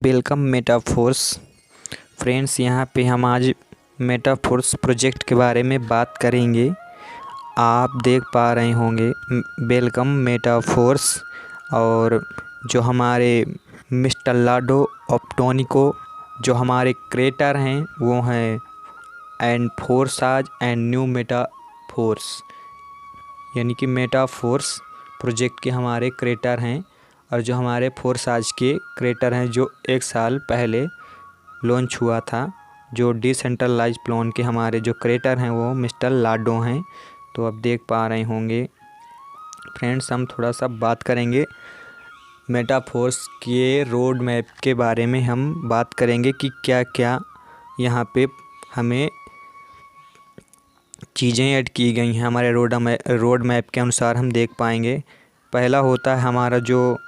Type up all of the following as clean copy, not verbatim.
Welcome metaphors friends. यहाँ पे हम आज मेटाफोर्स प्रोजेक्ट के बारे में बात करेंगे। आप देख पा रहे होंगे वेलकम मेटाफोर्स, और जो हमारे मिस्टर लाडो ऑप्टोनिको जो हमारे क्रिएटर हैं वो हैं and Forsage and new metaphors, यानी कि मेटाफोर्स प्रोजेक्ट के हमारे क्रिएटर हैं। और जो हमारे फोर्साज के क्रिएटर हैं जो 1 साल पहले लॉन्च हुआ था, जो डिसेंट्रलाइज प्लान के हमारे जो क्रिएटर हैं वो मिस्टर लाडो हैं। तो अब देख पा रहे होंगे फ्रेंड्स, हम थोड़ा सा बात करेंगे मेटाफोर्स के रोड मैप के बारे में। हम बात करेंगे कि क्या क्या यहाँ पे हमें चीज़ें ऐड की गई हैं हमारे रोड मैप के अनुसार। हम देख पाएंगे पहला होता है हमारा जो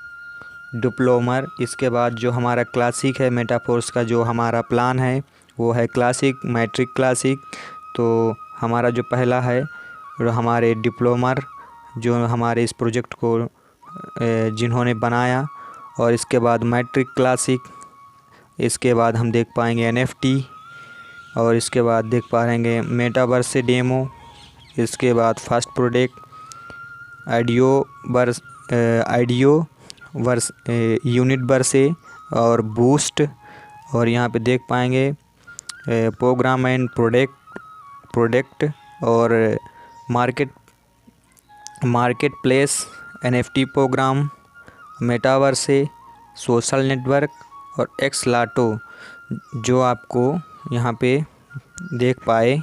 डिप्लोमर, इसके बाद जो हमारा क्लासिक है मेटाफोर्स का जो हमारा प्लान है वो है क्लासिक, मैट्रिक क्लासिक। तो हमारा जो पहला है हमारे डिप्लोमर जो हमारे इस प्रोजेक्ट को जिन्होंने बनाया, और इसके बाद मैट्रिक क्लासिक, इसके बाद हम देख पाएंगे एनएफटी, और इसके बाद देख पाएंगे मेटावर्स से डेमो, इसके बाद first product IDO verse unit verse और बूस्ट, और यहाँ पे देख पाएंगे प्रोग्राम एंड प्रोडक्ट और market place, NFT program, metaverse, social network और एक्सलाटो, जो आपको यहाँ पे देख पाए।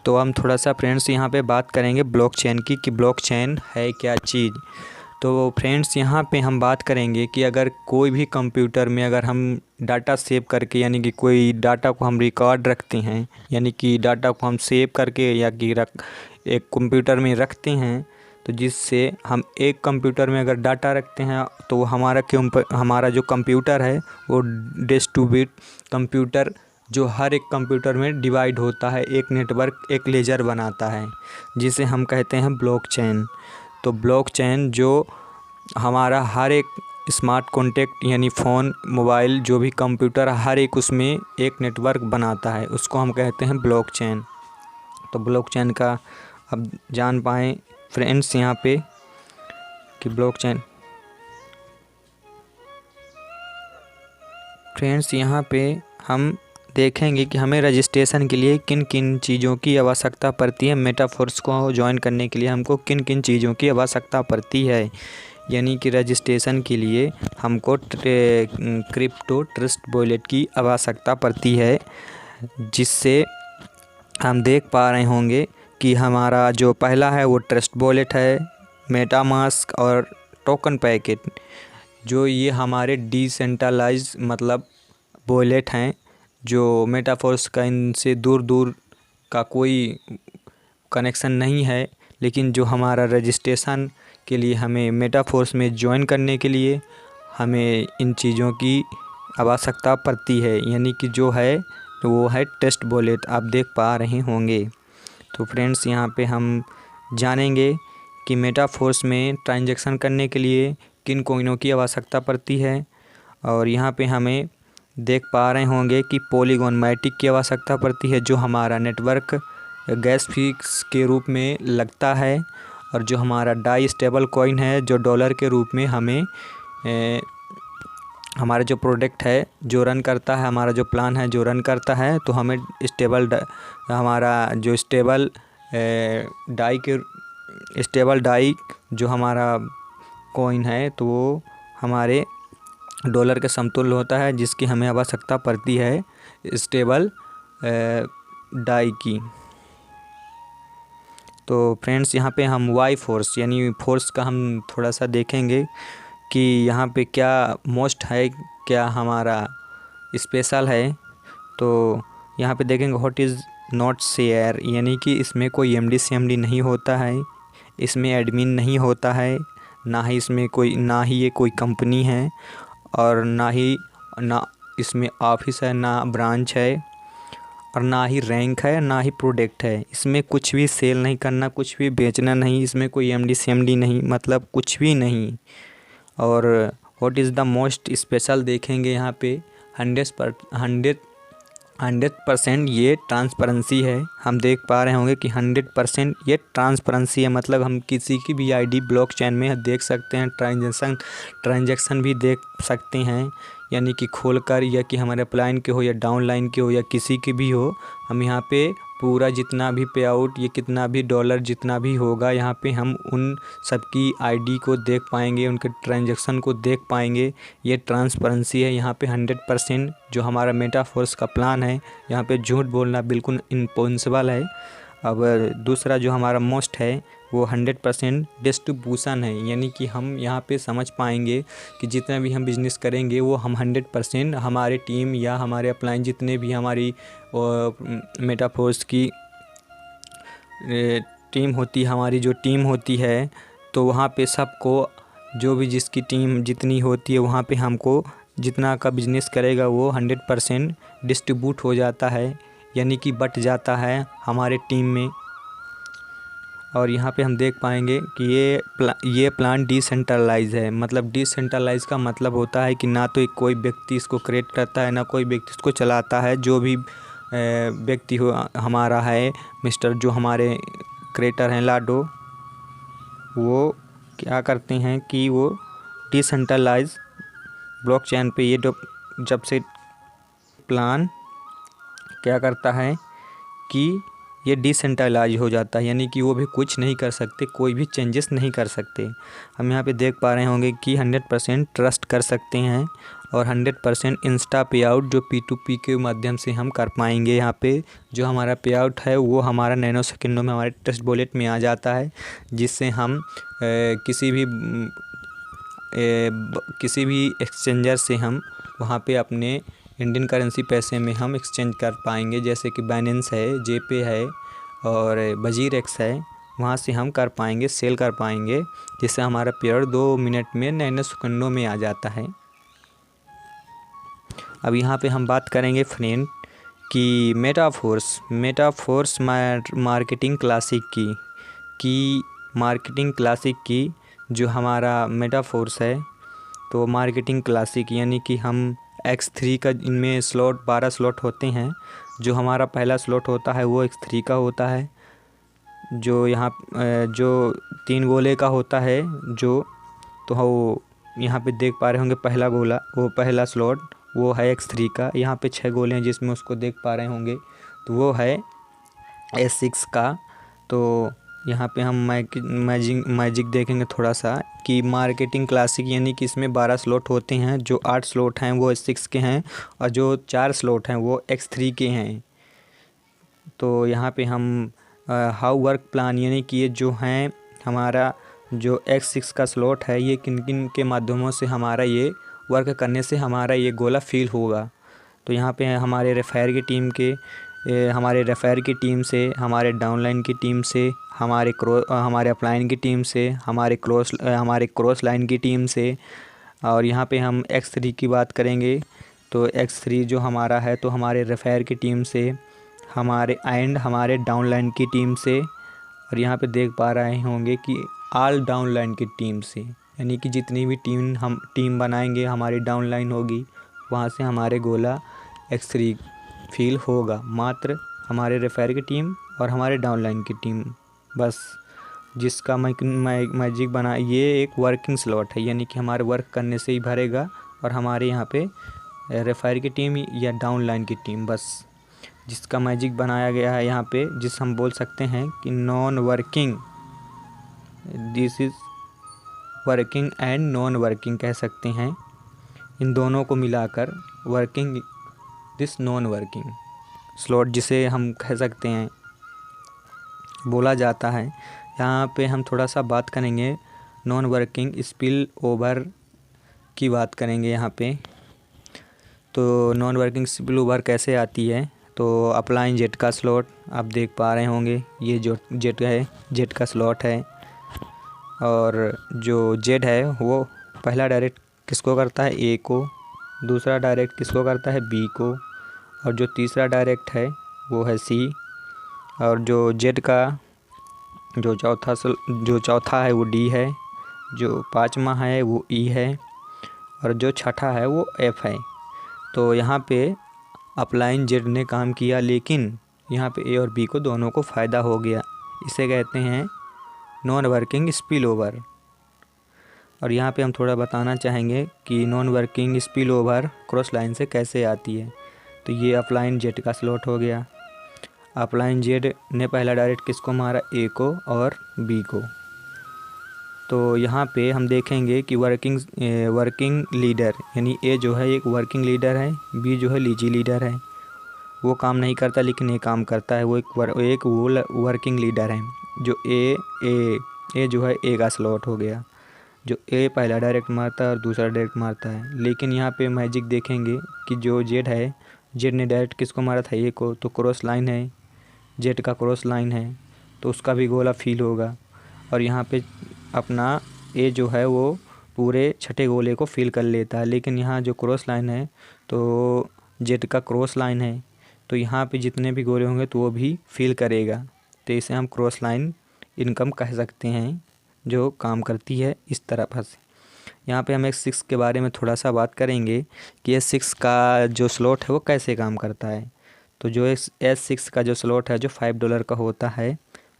तो हम थोड़ा सा फ्रेंड्स यहाँ पे बात करेंगे ब्लॉकचेन की कि ब्लॉकचेन है क्या चीज़। तो फ्रेंड्स यहाँ पे हम बात करेंगे कि अगर कोई भी कंप्यूटर में अगर हम डाटा सेव करके, यानी कि कोई डाटा को हम रिकॉर्ड रखते हैं, यानी कि डाटा को हम सेव करके या कि एक कंप्यूटर में रखते हैं, तो जिससे हम एक कंप्यूटर में अगर डाटा रखते हैं तो हमारा जो कंप्यूटर है वो डिस्ट्रीब्यूट कंप्यूटर जो हर एक कंप्यूटर में डिवाइड होता है, एक नेटवर्क, एक लेजर बनाता है, जिसे हम कहते हैं ब्लॉकचेन। तो ब्लॉकचेन जो हमारा हर एक स्मार्ट कॉन्टैक्ट यानी फ़ोन, मोबाइल, जो भी कंप्यूटर, हर एक उसमें एक नेटवर्क बनाता है, उसको हम कहते हैं ब्लॉकचेन। तो ब्लॉकचेन का अब जान पाएँ फ्रेंड्स यहाँ पे कि ब्लॉकचेन फ्रेंड्स यहाँ पे हम देखेंगे कि हमें रजिस्ट्रेशन के लिए किन किन चीज़ों की आवश्यकता पड़ती है। मेटाफोर्स को ज्वाइन करने के लिए हमको किन किन चीज़ों की आवश्यकता पड़ती है, यानी कि रजिस्ट्रेशन के लिए हमको क्रिप्टो ट्रस्ट वॉलेट की आवश्यकता पड़ती है, जिससे हम देख पा रहे होंगे कि हमारा जो पहला है वो ट्रस्ट वॉलेट है, मेटामास्क और टोकन पैकेट, जो ये हमारे डिसेंट्रलाइज मतलब वॉलेट हैं, जो मेटाफोर्स का इनसे दूर दूर का कोई कनेक्शन नहीं है। लेकिन जो हमारा रजिस्ट्रेशन के लिए हमें मेटाफोर्स में ज्वाइन करने के लिए हमें इन चीज़ों की आवश्यकता पड़ती है, यानी कि जो है वो है ट्रस्ट वॉलेट, आप देख पा रहे होंगे। तो फ्रेंड्स यहाँ पे हम जानेंगे कि मेटाफोर्स में ट्रांजैक्शन करने के लिए किन कॉइनों की आवश्यकता पड़ती है। और यहाँ पे हमें देख पा रहे होंगे कि पॉलीगॉन मैटिक की आवश्यकता पड़ती है, जो हमारा नेटवर्क गैस फीस के रूप में लगता है, और जो हमारा डाई स्टेबल कॉइन है जो डॉलर के रूप में हमें हमारा जो प्रोडक्ट है जो रन करता है, हमारा जो प्लान है जो रन करता है, तो हमें हमारा जो स्टेबल डाई जो हमारा कॉइन है तो वो हमारे डॉलर के समतुल्य होता है, जिसकी हमें आवश्यकता पड़ती है स्टेबल डाई की। तो फ्रेंड्स यहाँ पे हम वाई फोर्स यानी फोर्स का हम थोड़ा सा देखेंगे कि यहाँ पे क्या मोस्ट है, क्या हमारा स्पेशल है। तो यहाँ पे देखेंगे व्हाट इज़ नॉट शेयर, यानी कि इसमें कोई एमडी सीएमडी नहीं होता है, इसमें एडमिन नहीं होता है, ना ही ये कोई कंपनी है, और ना इसमें ऑफिस है, ना ब्रांच है, और ना ही रैंक है, ना ही प्रोडक्ट है। इसमें कुछ भी सेल नहीं करना, कुछ भी बेचना नहीं, इसमें कोई एमडी सीएमडी नहीं, मतलब कुछ भी नहीं। और what is the most special देखेंगे यहाँ पे 100% ये ट्रांसपेरेंसी है। हम देख पा रहे होंगे कि 100% ये ट्रांसपेरेंसी है, मतलब हम किसी की भी आईडी ब्लॉकचेन में देख सकते हैं, ट्रांजैक्शन भी देख सकते हैं, यानी कि खोलकर, या कि हमारे अपलाइन के हो या डाउनलाइन के हो या किसी के भी हो, हम यहाँ पे पूरा जितना भी पे आउट, ये कितना भी डॉलर जितना भी होगा, यहाँ पे हम उन सबकी आईडी को देख पाएंगे, उनके ट्रांजैक्शन को देख पाएंगे। ये ट्रांसपेरेंसी है यहाँ पे 100%। जो हमारा मेटाफोर्स का प्लान है, यहाँ पे झूठ बोलना बिल्कुल इम्पॉसिबल है। अब दूसरा जो हमारा मोस्ट है वो 100% डिस्ट्रीब्यूशन है, यानी कि हम यहाँ पे समझ पाएंगे कि जितना भी हम बिज़नेस करेंगे वो हम 100% हमारे टीम या हमारे अपलाइन जितने भी हमारी मेटाफोर्स की टीम होती है, हमारी जो टीम होती है, तो वहाँ पे सबको, जो भी जिसकी टीम जितनी होती है, वहाँ पे हमको जितना का बिज़नेस करेगा वो 100% डिस्ट्रीब्यूट हो जाता है, यानी कि बट जाता है हमारे टीम में। और यहाँ पे हम देख पाएंगे कि ये प्लान डिसेंट्रलाइज है। मतलब डिसेंट्रलाइज का मतलब होता है कि ना तो कोई व्यक्ति इसको क्रिएट करता है, ना कोई व्यक्ति इसको चलाता है। जो भी व्यक्ति हो हमारा है, मिस्टर जो हमारे क्रिएटर हैं लाडो, वो क्या करते हैं कि वो डिसेंट्रलाइज ब्लॉकचेन पे ये जब से प्लान क्या करता है कि ये डिसेंट्रलाइज हो जाता है, यानी कि वो भी कुछ नहीं कर सकते, कोई भी चेंजेस नहीं कर सकते। हम यहाँ पे देख पा रहे होंगे कि 100% ट्रस्ट कर सकते हैं और 100% इंस्टा पे आउट जो P2P के माध्यम से हम कर पाएंगे। यहाँ पे जो हमारा पे आउट है वो हमारा नैनो सेकेंडों में हमारे ट्रस्ट वॉलेट में आ जाता है, जिससे हम किसी भी एक्सचेंजर से हम वहाँ पे अपने इंडियन करेंसी पैसे में हम एक्सचेंज कर पाएंगे, जैसे कि बाइनेंस है, जेपे है और बजीरेक्स है। वहाँ से हम कर पाएंगे, सेल कर पाएंगे, जिससे हमारा पेयर 2 मिनट में नैनो सेकंडों में आ जाता है। अब यहाँ पे हम बात करेंगे फ्रेंड कि मेटाफोर्स मार्केटिंग क्लासिक की जो हमारा मेटाफोर्स है, तो मार्केटिंग क्लासिक यानी कि हम X3 का, इनमें स्लॉट 12 स्लॉट होते हैं। जो हमारा पहला स्लॉट होता है वो X3 का होता है, जो यहाँ जो 3 गोले का होता है, जो तो वो यहाँ पे देख पा रहे होंगे पहला गोला, वो पहला स्लॉट वो है X3 का। यहाँ पे 6 गोले हैं जिसमें उसको देख पा रहे होंगे, तो वो है S6 का। तो यहाँ पे हम मैजिक देखेंगे थोड़ा सा कि मार्केटिंग क्लासिक यानी कि इसमें 12 स्लॉट होते हैं। जो 8 स्लॉट हैं वो S6 के हैं और जो 4 स्लॉट हैं वो X3 के हैं। तो यहाँ पे हम हाउ वर्क प्लान यानी कि ये जो हैं हमारा जो X6 का स्लॉट है, ये किन किन के माध्यमों से हमारा ये वर्क करने से हमारा ये गोला फील होगा। तो यहाँ पे हमारे रेफायर की टीम से, हमारे डाउनलाइन की टीम से, हमारे अपलाइन की टीम से, हमारे क्रॉस लाइन की टीम से। और यहाँ पे हम X3 की बात करेंगे तो X3 जो हमारा है, तो हमारे रेफायर की टीम से, हमारे डाउनलाइन की टीम से। और यहाँ पे देख पा रहे होंगे कि ऑल डाउनलाइन की टीम से, यानी कि जितनी भी टीम बनाएंगे हमारी डाउनलाइन होगी, वहाँ से हमारे गोला X3 फील होगा। मात्र हमारे रेफायर की टीम और हमारे डाउनलाइन की टीम बस, जिसका मैजिक बना। ये एक वर्किंग स्लॉट है, यानी कि हमारे वर्क करने से ही भरेगा। और हमारे यहाँ पे रेफायर की टीम या डाउनलाइन की टीम बस, जिसका मैजिक बनाया गया है यहाँ पे, जिस हम बोल सकते हैं कि non working, this is working and non working कह सकते हैं। इन दोनों को मिलाकर working, this non working slot जिसे हम कह सकते हैं, बोला जाता है। यहाँ पे हम थोड़ा सा बात करेंगे नॉन वर्किंग स्पिल ओवर की बात करेंगे यहाँ पे। तो नॉन वर्किंग स्पिल ओवर कैसे आती है, तो अपलाइन जेट का स्लॉट आप देख पा रहे होंगे, ये जो जेट का स्लॉट है। और जो जेड है वो पहला डायरेक्ट किसको करता है, ए को, दूसरा डायरेक्ट किसको करता है, बी को, और जो तीसरा डायरेक्ट है वो है सी। और जो जेड का जो चौथा है वो डी है, जो 5वां है वो ई है, और जो छठा है वो एफ है। तो यहाँ पे अपलाइन जेड ने काम किया, लेकिन यहाँ पे ए और बी को दोनों को फ़ायदा हो गया। इसे कहते हैं नॉन वर्किंग स्पिल ओवर। और यहाँ पे हम थोड़ा बताना चाहेंगे कि non working spill over cross line से कैसे आती है। तो ये अपलाइन जेड का स्लॉट हो गया। अपलाइन जेड ने पहला डायरेक्ट किसको मारा, ए को और बी को। तो यहाँ पे हम देखेंगे कि वर्किंग लीडर यानी ए जो है एक वर्किंग लीडर है, बी जो है लीजी लीडर है। वो काम नहीं करता लेकिन ये काम करता है, वो एक वर्किंग लीडर है। जो ए जो है ए का स्लॉट हो गया। जो ए पहला डायरेक्ट मारता है और दूसरा डायरेक्ट मारता है। लेकिन यहाँ पे मैजिक देखेंगे कि जो जेड है, जेड ने डायरेक्ट किसको मारा था, ए को। तो क्रॉस लाइन है, जेड का क्रॉस लाइन है, तो उसका भी गोला फील होगा। और यहाँ पे अपना ए जो है वो पूरे छठे गोले को फील कर लेता है। लेकिन यहाँ जो क्रॉस लाइन है तो जेड का क्रॉस लाइन है, तो यहाँ पे जितने भी गोले होंगे तो वो भी फील करेगा। तो इसे हम क्रॉस लाइन इनकम कह सकते हैं, जो काम करती है इस तरफ से। यहाँ पे हम S6 के बारे में थोड़ा सा बात करेंगे कि S6 का जो स्लॉट है वो कैसे काम करता है। तो जो S6 का जो स्लॉट है जो $5 का होता है,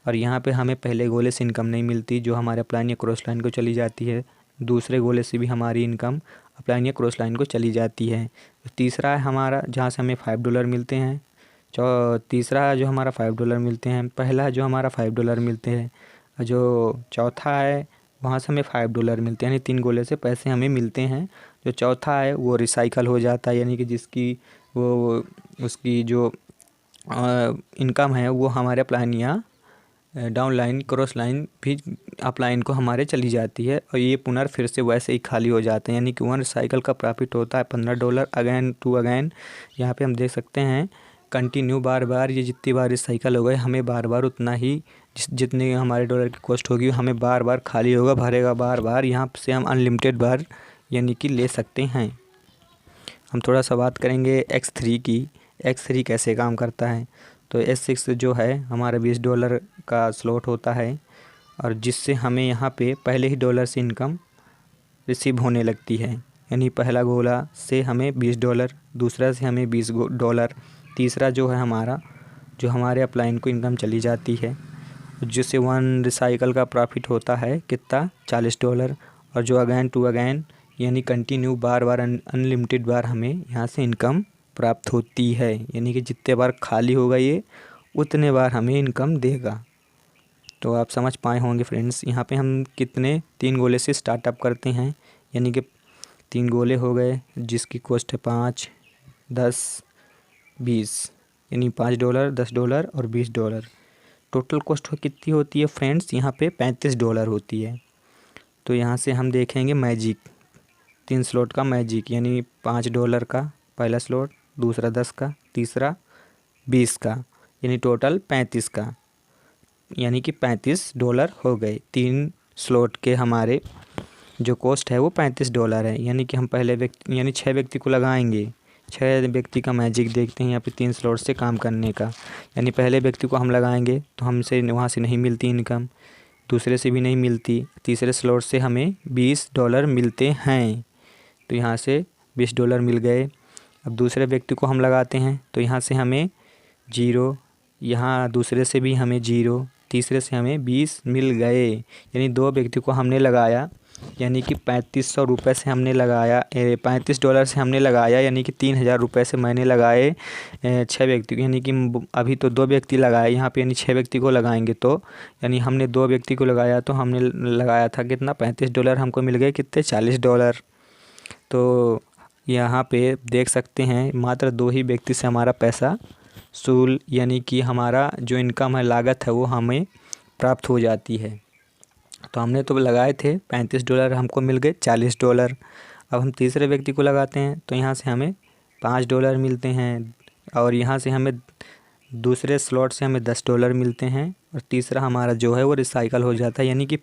और यहाँ पे हमें पहले गोले से इनकम नहीं मिलती, जो हमारे अपलाइन या क्रॉस लाइन को चली जाती है। दूसरे गोले से भी हमारी इनकम अपलाइन या क्रॉस लाइन को चली जाती है। तो तीसरा है हमारा जहाँ से हमें $5 मिलते हैं। तीसरा जो हमारा $5 मिलते हैं, पहला जो हमारा $5 मिलते हैं, जो चौथा है वहाँ से हमें $5 मिलते हैं, यानी 3 गोले से पैसे हमें मिलते हैं। जो चौथा है वो रिसाइकल हो जाता है, यानी कि जिसकी वो उसकी जो इनकम है वो हमारे अपलाइन या डाउन लाइन क्रॉस लाइन भी अपलाइन को हमारे चली जाती है, और ये पुनः फिर से वैसे ही खाली हो जाते हैं। यानी कि 1 रिसाइकल का प्रॉफिट होता है $15 अगैन टू अगैन। यहाँ पे हम देख सकते हैं कंटिन्यू बार बार, ये जितनी बार रिसाइकल हो गए हमें बार बार उतना ही जितने हमारे डॉलर की कॉस्ट होगी हमें बार बार खाली होगा, भरेगा बार बार। यहाँ से हम अनलिमिटेड बार यानी कि ले सकते हैं। हम थोड़ा सा बात करेंगे X3 की। X3 कैसे काम करता है। तो S6 जो है हमारा $20 का स्लॉट होता है, और जिससे हमें यहाँ पे पहले ही डॉलर से इनकम रिसीव होने लगती है। यानी पहला गोला से हमें $20, दूसरा से हमें $20, तीसरा जो है हमारा जो हमारे अपलाइन को इनकम चली जाती है, जिससे 1 रिसाइकल का प्रॉफिट होता है कितना, $40। और जो अगैन टू अगैन यानी कंटिन्यू बार बार अनलिमिटेड बार हमें यहाँ से इनकम प्राप्त होती है। यानी कि जितने बार खाली होगा ये उतने बार हमें इनकम देगा। तो आप समझ पाए होंगे फ्रेंड्स। यहाँ पे हम कितने 3 गोले से स्टार्टअप करते हैं, यानी कि 3 गोले हो गए जिसकी कॉस्ट है 5, 10, 20, यानी $5, $10 और $20। टोटल कॉस्ट कितनी होती है फ्रेंड्स, यहाँ पे $35 होती है। तो यहाँ से हम देखेंगे मैजिक 3 स्लॉट का मैजिक, यानी $5 का पहला स्लॉट, दूसरा 10 का, तीसरा 20 का, यानी टोटल 35 का, यानी कि $35 हो गए। 3 स्लॉट के हमारे जो कॉस्ट है वो $35 है। यानी कि हम पहले व्यक्ति यानी 6 व्यक्ति को लगाएंगे, 6 व्यक्ति का मैजिक देखते हैं यहाँ पे 3 स्लॉट से काम करने का। यानी पहले व्यक्ति को हम लगाएंगे तो हमसे वहाँ से नहीं मिलती इनकम, दूसरे से भी नहीं मिलती, तीसरे स्लॉट से हमें $20 मिलते हैं। तो यहाँ से $20 मिल गए। अब दूसरे व्यक्ति को हम लगाते हैं तो यहाँ से हमें 0, यहाँ दूसरे से भी हमें 0, तीसरे से हमें 20 मिल गए। यानी 2 व्यक्ति को हमने लगाया, यानी कि $3500 से हमने लगाया, $35 से हमने लगाया, यानी कि $3000 से मैंने लगाए 6 व्यक्ति को। यानी कि अभी तो 2 व्यक्ति लगाए यहाँ पे, यानी 6 व्यक्ति को लगाएंगे तो यानी हमने 2 व्यक्ति को लगाया तो हमने लगाया था कितना, $35। हमको मिल गए कितने, $40। तो यहाँ पे देख सकते हैं मात्र 2 ही व्यक्ति से हमारा पैसा सूल यानी कि हमारा जो इनकम है, लागत है, वो हमें प्राप्त हो जाती है। तो हमने तो लगाए थे $35, हमको मिल गए $40। अब हम तीसरे व्यक्ति को लगाते हैं तो यहाँ से हमें $5 मिलते हैं, और यहाँ से हमें दूसरे स्लॉट से हमें $10 मिलते हैं, और तीसरा हमारा जो है वो रिसाइकल हो जाता है, यानी कि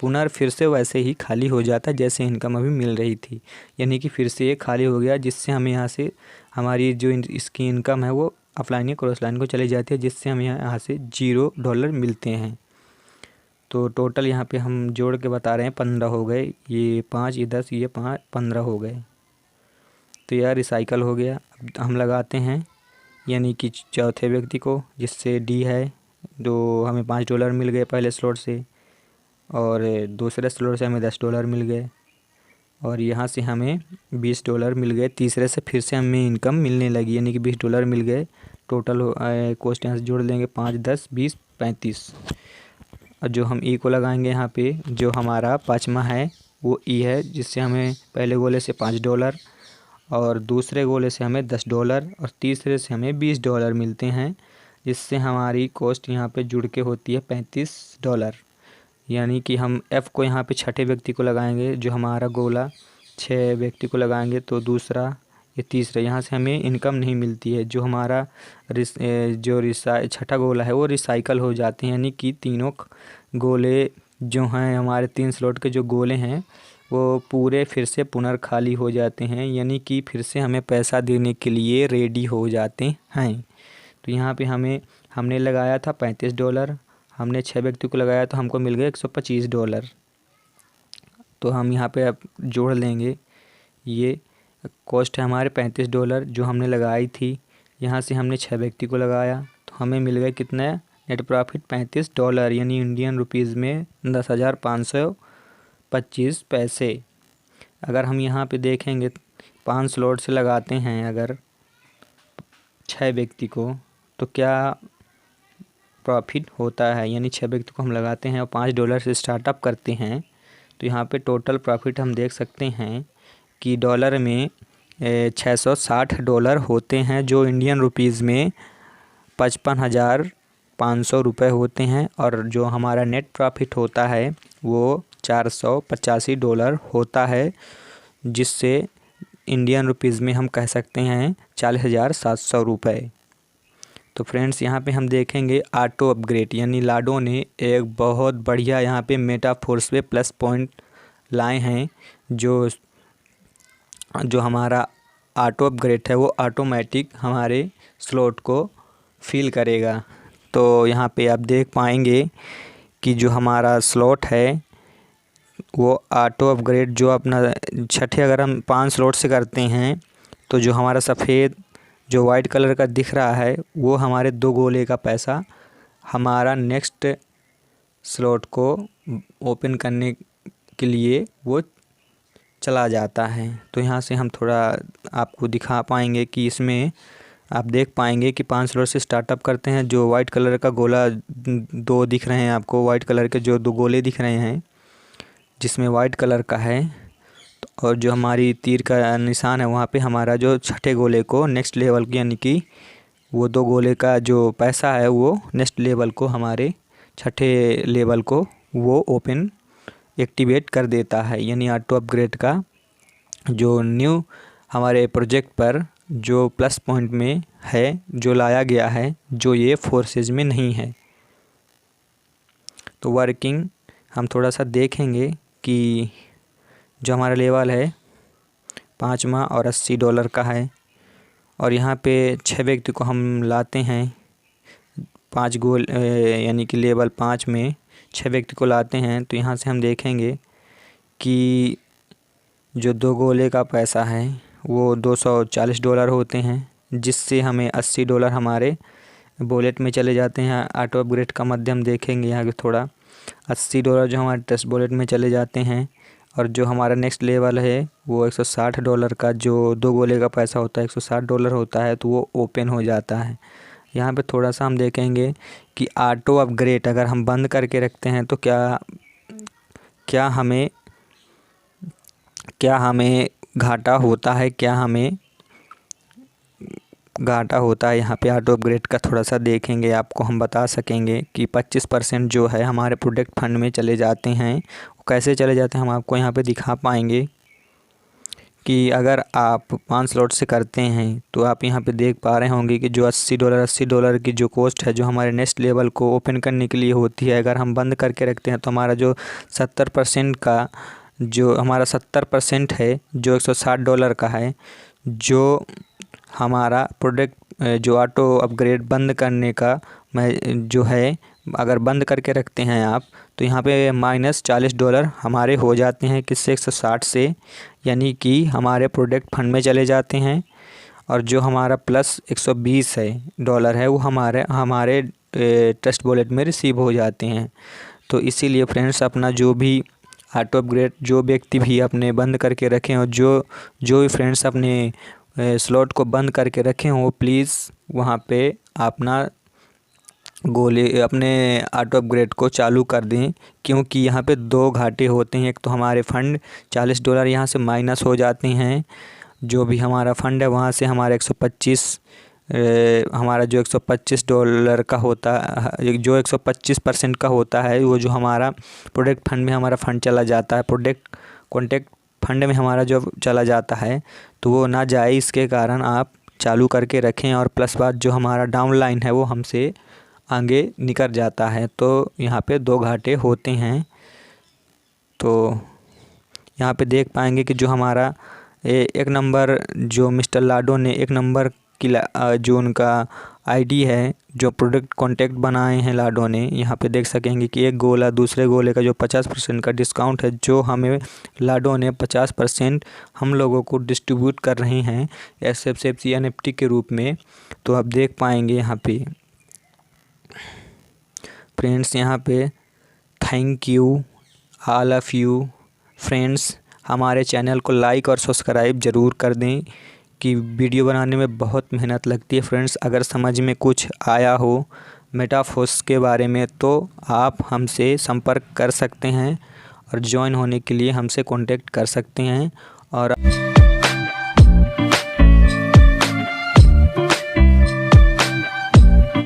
पुनः फिर से वैसे ही खाली हो जाता है जैसे इनकम अभी मिल रही थी। यानी कि फिर से ये खाली हो गया, जिससे हमें यहाँ से हमारी जो इसकी इनकम है वो अपलाइन या क्रॉस लाइन को चली जाती है, जिससे हमें यहाँ से $0 मिलते हैं। तो टोटल यहाँ पे हम जोड़ के बता रहे हैं 15 हो गए, ये 5 ये 10 ये 5 15 हो गए। तो यह रिसाइकल हो गया। अब हम लगाते हैं यानी कि चौथे व्यक्ति को, जिससे डी है, जो हमें $5 मिल गए पहले स्लॉट से, और दूसरे स्लॉट से हमें $10 मिल गए, और यहाँ से हमें $20 मिल गए। तीसरे से फिर से हमें इनकम मिलने लगी यानी कि $20 मिल गए। टोटल कॉस्ट यहाँ से जोड़ देंगे 5 10 20 35। और जो हम ई को लगाएंगे यहाँ पे, जो हमारा पाँचवा है वो ई है, जिससे हमें पहले गोले से $5 और दूसरे गोले से हमें $10 और तीसरे से हमें $20 मिलते हैं, जिससे हमारी कॉस्ट यहाँ पे जुड़ के होती है $35। यानी कि हम एफ़ को यहाँ पे छठे व्यक्ति को लगाएंगे, जो हमारा गोला 6 व्यक्ति को लगाएंगे तो दूसरा ये तीसरा, यहाँ से हमें इनकम नहीं मिलती है। जो हमारा छठा गोला है वो रिसाइकल हो जाते हैं, यानी कि तीनों गोले जो हैं हमारे 3 स्लॉट के जो गोले हैं वो पूरे फिर से पुनर्खाली हो जाते हैं, यानी कि फिर से हमें पैसा देने के लिए रेडी हो जाते हैं। तो यहाँ पे हमने लगाया था $35, हमने 6 व्यक्ति को लगाया तो हमको मिल गया $125। तो हम यहाँ पे अब जोड़ लेंगे, ये कॉस्ट है हमारे $35 जो हमने लगाई थी। यहाँ से हमने 6 व्यक्ति को लगाया तो हमें मिल गया कितना नेट प्रॉफिट $35, यानी इंडियन रुपीज़ में 10,525 पैसे। अगर हम यहाँ पे देखेंगे 5 स्लॉट से लगाते हैं अगर 6 व्यक्ति को, तो क्या प्रॉफिट होता है, यानी 6 व्यक्ति को हम लगाते हैं और $5 से स्टार्टअप करते हैं, तो यहाँ पे टोटल प्रॉफिट हम देख सकते हैं कि डॉलर में $660 होते हैं, जो इंडियन रुपीज़ में 55,500 रुपये होते हैं। और जो हमारा नेट प्रॉफिट होता है वो $485 होता है, जिससे इंडियन रुपीज़ में हम कह सकते हैं 40,700 रुपये। तो फ्रेंड्स यहाँ पे हम देखेंगे ऑटो अपग्रेड, यानी लाडो ने एक बहुत बढ़िया यहाँ पे मेटाफोर्स पे प्लस पॉइंट लाए हैं। जो हमारा ऑटो अपग्रेड है वो ऑटोमेटिक हमारे स्लॉट को फिल करेगा। तो यहाँ पे आप देख पाएंगे कि जो हमारा स्लॉट है वो ऑटो अपग्रेड जो अपना छठे, अगर हम 5 स्लॉट से करते हैं तो जो हमारा सफ़ेद जो वाइट कलर का दिख रहा है वो हमारे 2 गोले का पैसा हमारा नेक्स्ट स्लॉट को ओपन करने के लिए वो चला जाता है। तो यहाँ से हम थोड़ा आपको दिखा पाएंगे कि इसमें आप देख पाएंगे कि 5 स्लॉट से स्टार्टअप करते हैं। जो वाइट कलर का गोला 2 दिख रहे हैं आपको, वाइट कलर के जो 2 गोले दिख रहे हैं जिसमें वाइट कलर का है, और जो हमारी तीर का निशान है वहाँ पे हमारा जो छठे गोले को नेक्स्ट लेवल की, यानी कि वो 2 गोले का जो पैसा है वो नेक्स्ट लेवल को, हमारे छठे लेवल को वो ओपन एक्टिवेट कर देता है। यानी ऑटो अपग्रेड का जो न्यू हमारे प्रोजेक्ट पर जो प्लस पॉइंट में है, जो लाया गया है, जो ये फोर्सेज में नहीं है। तो वर्किंग हम थोड़ा सा देखेंगे कि जो हमारा लेवल है 5वां और $80 का है, और यहाँ पे 6 व्यक्ति को हम लाते हैं 5 गोल, यानी कि लेवल 5 में 6 व्यक्ति को लाते हैं। तो यहाँ से हम देखेंगे कि जो 2 गोले का पैसा है वो $240 होते हैं, जिससे हमें $80 हमारे वॉलेट में चले जाते हैं। ऑटो अपग्रेड का माध्यम देखेंगे यहाँ पे थोड़ा, $80 जो हमारे ट्रस्ट वॉलेट में चले जाते हैं। और जो हमारा नेक्स्ट लेवल है वो $160 का, जो 2 गोले का पैसा होता है $160 होता है, तो वो ओपन हो जाता है। यहाँ पे थोड़ा सा हम देखेंगे कि ऑटो अपग्रेड अगर हम बंद करके रखते हैं तो क्या हमें घाटा होता है, क्या हमें घाटा होता है। यहाँ पे ऑटो अपग्रेड का थोड़ा सा देखेंगे, आपको हम बता सकेंगे कि 25% जो है हमारे प्रोडक्ट फंड में चले जाते हैं। वो कैसे चले जाते हैं हम आपको यहाँ पे दिखा पाएंगे कि अगर आप 5 स्लॉट से करते हैं तो आप यहाँ पे देख पा रहे होंगे कि जो $80 की जो कॉस्ट है जो हमारे नेक्स्ट लेवल को ओपन करने के लिए होती है, अगर हम बंद करके रखते हैं तो हमारा जो 70% का जो हमारा 70% है जो $160 का है, जो हमारा प्रोडक्ट जो ऑटो अपग्रेड बंद करने का मैं जो है अगर बंद करके रखते हैं आप, तो यहाँ पे -$40 हमारे हो जाते हैं किससे, 160 से, यानी कि हमारे प्रोडक्ट फंड में चले जाते हैं। और जो हमारा प्लस $120 है वो हमारे ट्रस्ट वॉलेट में रिसीव हो जाते हैं। तो इसीलिए फ्रेंड्स, अपना जो भी ऑटो अपग्रेड जो व्यक्ति भी अपने बंद करके रखें, और जो भी फ्रेंड्स अपने स्लॉट को बंद करके रखें हो, प्लीज़ वहाँ पे अपना अपने ऑटो अपग्रेड को चालू कर दें, क्योंकि यहाँ पे 2 घाटे होते हैं। एक तो हमारे फंड $40 यहाँ से माइनस हो जाते हैं, जो भी हमारा फंड है वहाँ से हमारा 125 हमारा जो $125 का होता है, जो 125% का होता है, वो जो हमारा प्रोडक्ट फंड में हमारा फंड चला जाता है, प्रोडक्ट कॉन्टैक्ट फंड में हमारा जो चला जाता है, तो वो ना जाए, इसके कारण आप चालू करके रखें। और प्लस बात, जो हमारा डाउनलाइन है वो हमसे आगे निकल जाता है, तो यहाँ पे 2 घाटे होते हैं। तो यहाँ पे देख पाएंगे कि जो हमारा एक नंबर, जो मिस्टर लाडो ने 1 नंबर की जो उनका आईडी है, जो प्रोडक्ट कॉन्टैक्ट बनाए हैं लाडो ने, यहाँ पे देख सकेंगे कि एक गोला दूसरे गोले का जो 50% का डिस्काउंट है, जो हमें लाडो ने 50% हम लोगों को डिस्ट्रीब्यूट कर रहे हैं SFC NFT के रूप में। तो आप देख पाएंगे यहाँ पे फ्रेंड्स, यहाँ पे thank you all of you friends. हमारे चैनल को लाइक और सब्सक्राइब ज़रूर कर दें, कि वीडियो बनाने में बहुत मेहनत लगती है फ्रेंड्स। अगर समझ में कुछ आया हो मेटाफोर्स के बारे में, तो आप हमसे संपर्क कर सकते हैं और ज्वाइन होने के लिए हमसे कांटेक्ट कर सकते हैं। और